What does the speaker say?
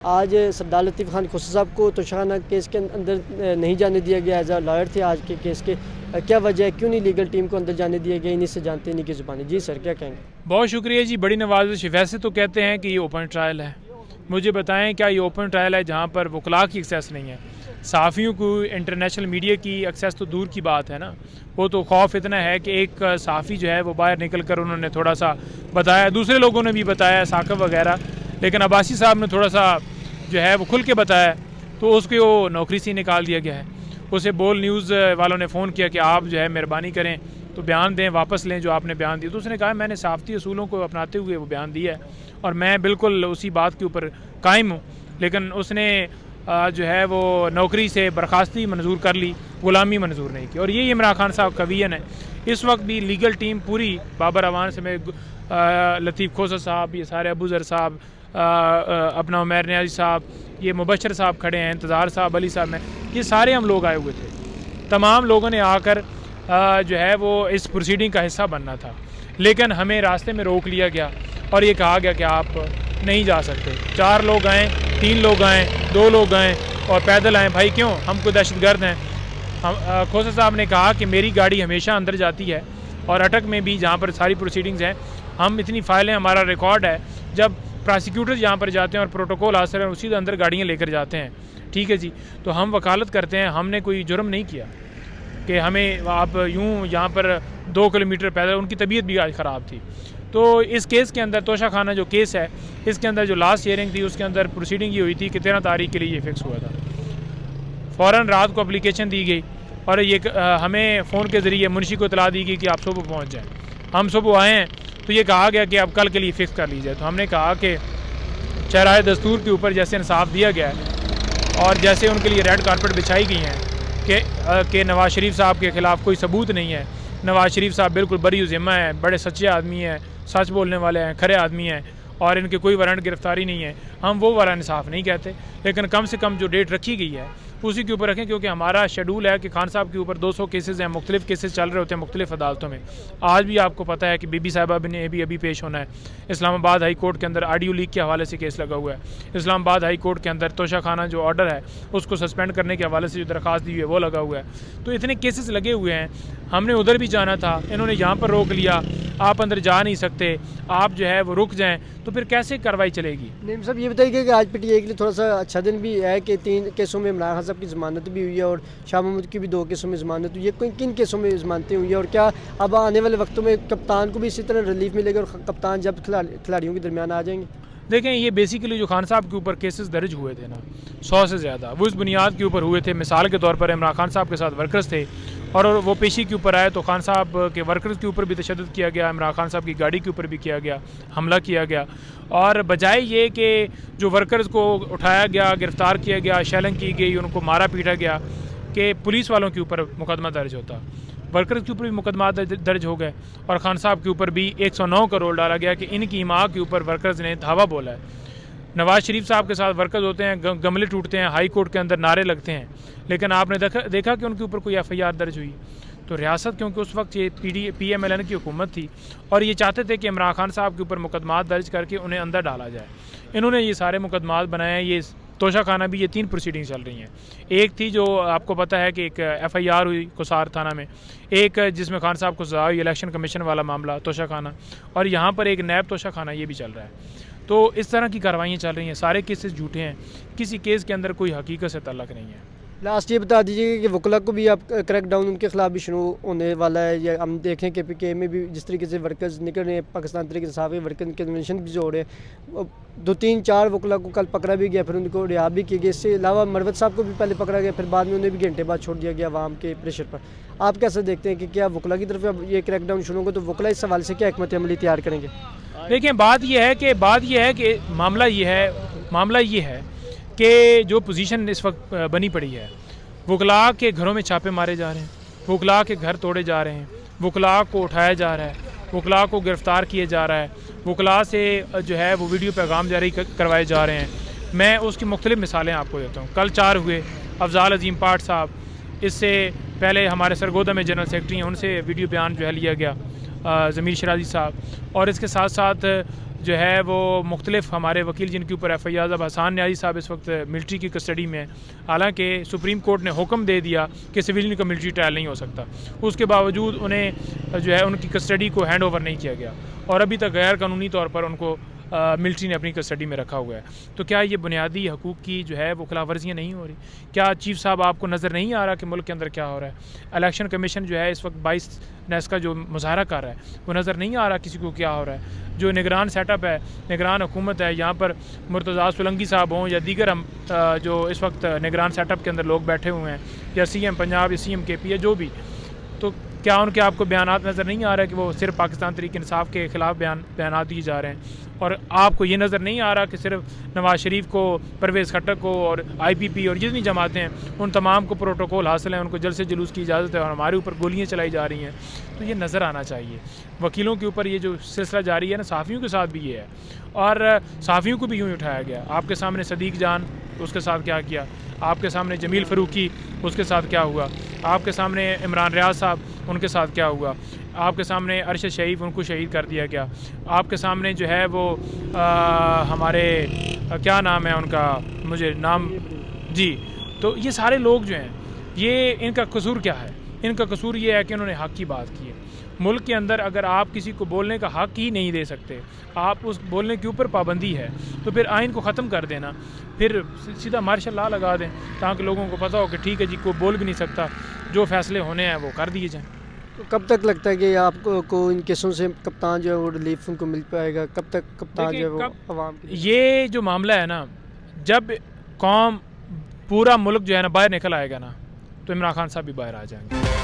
आज सरदार लतीफ़ खान खोसा साहब को तोशाखाना केस के अंदर नहीं जाने दिया गया। एज अ लॉयर थे आज के केस के, क्या वजह है, क्यों नहीं लीगल टीम को अंदर जाने दिया गया? इन्हीं से जानते नहीं की ज़ुबानी। जी सर, क्या कहेंगे? बहुत शुक्रिया जी, बड़ी नवाज़िश। वैसे तो कहते हैं कि ये ओपन ट्रायल है, मुझे बताएं क्या ये ओपन ट्रायल है जहाँ पर वकला की एक्सेस नहीं है? सहाफ़ियों को इंटरनेशनल मीडिया की एक्सेस तो दूर की बात है ना, वो तो खौफ इतना है कि एक सहाफ़ी जो है वो बाहर निकल कर उन्होंने थोड़ा सा बताया, दूसरे लोगों ने भी बताया, साकिब वगैरह, लेकिन अब्बासी साहब ने थोड़ा सा जो है वो खुल के बताया, तो उसको वो नौकरी से निकाल दिया गया है। उसे बोल न्यूज़ वालों ने फ़ोन किया कि आप जो है मेहरबानी करें तो बयान दें, वापस लें जो आपने बयान दिया। तो उसने कहा मैंने सहाफ़ती असूलों को अपनाते हुए वो बयान दिया है और मैं बिल्कुल उसी बात के ऊपर कायम हूँ। लेकिन उसने जो है वो नौकरी से बर्खास्ती मंजूर कर ली, ग़ुलामी मंजूर नहीं की। और ये इमरान खान साहब का विजन है। इस वक्त भी लीगल टीम पूरी बाबर अवान से, लतीफ़ खोसा साहब, ये सारे अबू ज़र साहब, अपना उमैर नियाज़ी साहब, ये मुबशर साहब खड़े हैं, इंतज़ार साहब, अली साहब में, ये सारे हम लोग आए हुए थे। तमाम लोगों ने आकर जो है वो इस प्रोसीडिंग का हिस्सा बनना था, लेकिन हमें रास्ते में रोक लिया गया और ये कहा गया कि आप नहीं जा सकते। 4 लोग आएँ, 3 लोग आएँ, 2 लोग आएँ और पैदल आएँ। भाई क्यों? हम कोई दहशतगर्द हैं? हम खोसा साहब ने कहा कि मेरी गाड़ी हमेशा अंदर जाती है और अटक में भी जहाँ पर सारी प्रोसीडिंग्स हैं, हम इतनी फाइलें, हमारा रिकॉर्ड है, जब प्रोसिक्यूटर यहाँ पर जाते हैं और प्रोटोकॉल हासिल है उसी अंदर गाड़ियाँ लेकर जाते हैं। ठीक है जी, तो हम वकालत करते हैं, हमने कोई जुर्म नहीं किया कि हमें आप यूँ यहाँ पर 2 किलोमीटर पैदल। उनकी तबीयत भी आज ख़राब थी। तो इस केस के अंदर तोशाखाना जो केस है, इसके अंदर जो लास्ट हियरिंग थी उसके अंदर प्रोसीडिंग ये हुई थी कि 13 तारीख के लिए ये फिक्स हुआ था। फ़ौरन रात को एप्लीकेशन दी गई और ये हमें फ़ोन के ज़रिए मुंशी को इतला दी गई कि आप सुबह पहुँच जाएँ। हम सुबह आए हैं तो ये कहा गया कि अब कल के लिए फ़िक्स कर लीजिए। तो हमने कहा कि चराए दस्तूर के ऊपर जैसे इंसाफ दिया गया है और जैसे उनके लिए रेड कारपेट बिछाई गई हैं कि नवाज़ शरीफ साहब के ख़िलाफ़ कोई सबूत नहीं है, नवाज़ शरीफ साहब बिल्कुल बरी ज़िम्मा है, बड़े सच्चे आदमी हैं, सच बोलने वाले हैं, खरे आदमी हैं और इनके कोई वारंट गिरफ्तारी नहीं है। हम वो वाला इंसाफ नहीं कहते, लेकिन कम से कम जो डेट रखी गई है उसी के ऊपर रखें, क्योंकि हमारा शेड्यूल है कि खान साहब के ऊपर 200 केसेस हैं, मुख्तलिफ केसेस चल रहे होते हैं मुख्तलिफ अदालतों में। आज भी आपको पता है कि बीबी साहिबा ने भी अभी पेश होना है। इस्लामाबाद हाई कोर्ट के अंदर ऑडियो लीक के हवाले से केस लगा हुआ है। इस्लामाबाद हाई कोर्ट के अंदर तोशाखाना जो ऑर्डर है उसको सस्पेंड करने के हवाले से जो दरख्वास्त दी हुई है वो लगा हुआ है। तो इतने केसेस लगे हुए हैं, हमने उधर भी जाना था, इन्होंने यहाँ पर रोक लिया, आप अंदर जा नहीं सकते, आप जो है वो रुक जाएं, तो फिर कैसे कार्रवाई चलेगी? नहीं साहब, ये बताइए कि आज पीटीआई के लिए थोड़ा सा अच्छा दिन भी है कि 3 केसों में इमरान खान साहब की ज़मानत भी हुई है और शाह महमूद की भी 2 केसों में ज़मानत हुई है। किन केसों में ज़मानतें हुई है और क्या अब आने वाले वक्तों में कप्तान को भी इसी तरह रिलीफ मिलेगा और कप्तान जब खिलाड़ियों के दरमियान आ जाएंगे? देखें, ये बेसिकली जो खान साहब के ऊपर केसेस दर्ज हुए थे ना 100 से ज़्यादा, वो इस बुनियाद के ऊपर हुए थे। मिसाल के तौर पर इमरान खान साहब के साथ वर्कर्स थे और वो पेशी के ऊपर आए तो खान साहब के वर्कर्स के ऊपर भी तशद्दुद किया गया, इमरान खान साहब की गाड़ी के ऊपर भी किया गया, हमला किया गया। और बजाय ये कि जो वर्कर्स को उठाया गया, गिरफ़्तार किया गया, शेलिंग की गई, उनको मारा पीटा गया, कि पुलिस वालों के ऊपर मुकदमा दर्ज होता, वर्कर्स के ऊपर भी मुकदमा दर्ज हो गए और खान साहब के ऊपर भी 109 का रोल डाला गया कि इनकी माँ के ऊपर वर्कर्स ने धावा बोला है। नवाज़ शरीफ साहब के साथ वर्कर्स होते हैं, गमले टूटते हैं, हाई कोर्ट के अंदर नारे लगते हैं, लेकिन आपने देखा कि उनके ऊपर कोई FIR दर्ज हुई। तो रियासत, क्योंकि उस वक्त ये PMLN की हुकूमत थी और ये चाहते थे कि इमरान खान साहब के ऊपर मुकदमात दर्ज करके उन्हें अंदर डाला जाए, इन्होंने ये सारे मुकदमात बनाए हैं। ये तोशाखाना भी ये 3 प्रोसीडिंग चल रही हैं। एक थी जो आपको पता है कि एक FIR हुई कुसार थाना में, एक जिसमें खान साहब को सज़ा हुई, इलेक्शन कमीशन वाला मामला तोशाखाना, और यहाँ पर एक नैब तोशाखाना ये भी चल रहा है। तो इस तरह की कार्रवाइयाँ चल रही हैं। सारे केसेस झूठे हैं, किसी केस के अंदर कोई हकीकत से ताल्लुक़ नहीं है। लास्ट ये बता दीजिए कि वकला को भी आप क्रैकडाउन उनके खिलाफ भी शुरू होने वाला है, या हम देखें कि PK में भी जिस तरीके से वर्कर्स निकल रहे हैं, पाकिस्तान तरीके से साफ वर्कर कन्वेंशन भी जो हो रहे हैं, 2-3-4 वकला को कल पकड़ा भी गया, फिर उनको रिहा भी किया गया। इसके अलावा मरवत साहब को भी पहले पकड़ा गया, फिर बाद में उन्हें भी घंटे बाद छोड़ दिया गया अवाम के प्रेशर पर। आप कैसे देखते हैं कि क्या वकला की तरफ अब ये क्रैकडाउन शुरू होगा, तो वकला इस सवाल से क्या हिकमत अमली तैयार करेंगे? देखिए, बात यह है कि मामला ये है कि जो पोजीशन इस वक्त बनी पड़ी है, वकला के घरों में छापे मारे जा रहे हैं, वकला के घर तोड़े जा रहे हैं, वकला को उठाया जा रहा है, वकला को गिरफ़्तार किया जा रहा है, वकला से जो है वो वीडियो पैगाम जारी करवाए जा रहे हैं। मैं उसकी मुख्तलिफ मिसालें आपको देता हूँ। कल 4 हुए, अफजाल अजीम पाठ साहब, इससे पहले हमारे सरगोदा में जनरल सेक्रेटरी हैं, उनसे वीडियो बयान जो है लिया गया, ज़मीर शराजी साहब, और इसके साथ साथ जो है वो मुख्तलिफ हमारे वकील जिनके ऊपर FIR, अब हसान न्याजी साहब इस वक्त मिलिट्री की कस्टडी में है, हालांकि सुप्रीम कोर्ट ने हुक्म दे दिया कि सिविलियन का मिलिट्री ट्रायल नहीं हो सकता, उसके बावजूद उन्हें जो है उनकी कस्टडी को हैंड ओवर नहीं किया गया और अभी तक गैर कानूनी तौर पर उनको मिलिट्री ने अपनी कस्टडी में रखा हुआ है। तो क्या ये बुनियादी हकूक़ की जो है वो खिलाफ वर्जियाँ नहीं हो रही? क्या चीफ़ साहब आपको नज़र नहीं आ रहा कि मुल्क के अंदर क्या हो रहा है? इलेक्शन कमीशन जो है इस वक्त 22 नेस का जो मुजाहरा कर रहा है वो नज़र नहीं आ रहा किसी को क्या हो रहा है? जो निगरान सेटअप है, निगरान हुकूमत है, यहाँ पर मुर्तज़ा सोलंकी साहब हों या दीगर हम जो इस वक्त निगरान सेटअप के अंदर लोग बैठे हुए हैं, या CM पंजाब या CM KP या जो भी, तो क्या उनके आपको बयानात नज़र नहीं आ रहा है कि वो सिर्फ पाकिस्तान तहरीक इंसाफ के ख़िलाफ़ बयानात दिए जा रहे हैं? और आपको ये नज़र नहीं आ रहा कि सिर्फ नवाज़ शरीफ को, परवेज़ खट्टक को और IPP और जितनी जमातें हैं उन तमाम को प्रोटोकॉल हासिल है, उनको जलसे जुलूस की इजाज़त है और हमारे ऊपर गोलियाँ चलाई जा रही हैं? तो ये नज़र आना चाहिए। वकीलों के ऊपर ये जो सिलसिला जारी है ना, सहाफ़ियों के साथ भी ये है और सहाफ़ियों को भी यूँ उठाया गया। आपके सामने सदीक जान, उसके साथ क्या किया? आपके सामने जमील फ़रूकी, उसके साथ क्या हुआ? आपके सामने इमरान रियाज साहब, उनके साथ क्या हुआ? आपके सामने अरशद शरीफ, उनको शहीद कर दिया गया। आपके सामने जो है वो हमारे क्या नाम है उनका, मुझे नाम जी, तो ये सारे लोग जो हैं, ये इनका कसूर क्या है? इनका कसूर ये है कि उन्होंने हक़ की बात की है। मुल्क के अंदर अगर आप किसी को बोलने का हक़ ही नहीं दे सकते, आप उस बोलने के ऊपर पाबंदी है, तो फिर आइन को ख़त्म कर देना, फिर सीधा मार्शल लॉ लगा दें ताकि लोगों को पता हो कि ठीक है जी, कोई बोल भी नहीं सकता, जो फैसले होने हैं वो कर दिए जाएँ। तो कब तक लगता है कि आपको इन केसों से कप्तान जो है वो रिलीफ उनको मिल पाएगा? कब तक कप्तान जो है वो अवाम ये जो मामला है ना, जब कौम पूरा मुल्क जो है ना बाहर निकल आएगा ना, तो इमरान खान साहब भी बाहर आ जाएंगे।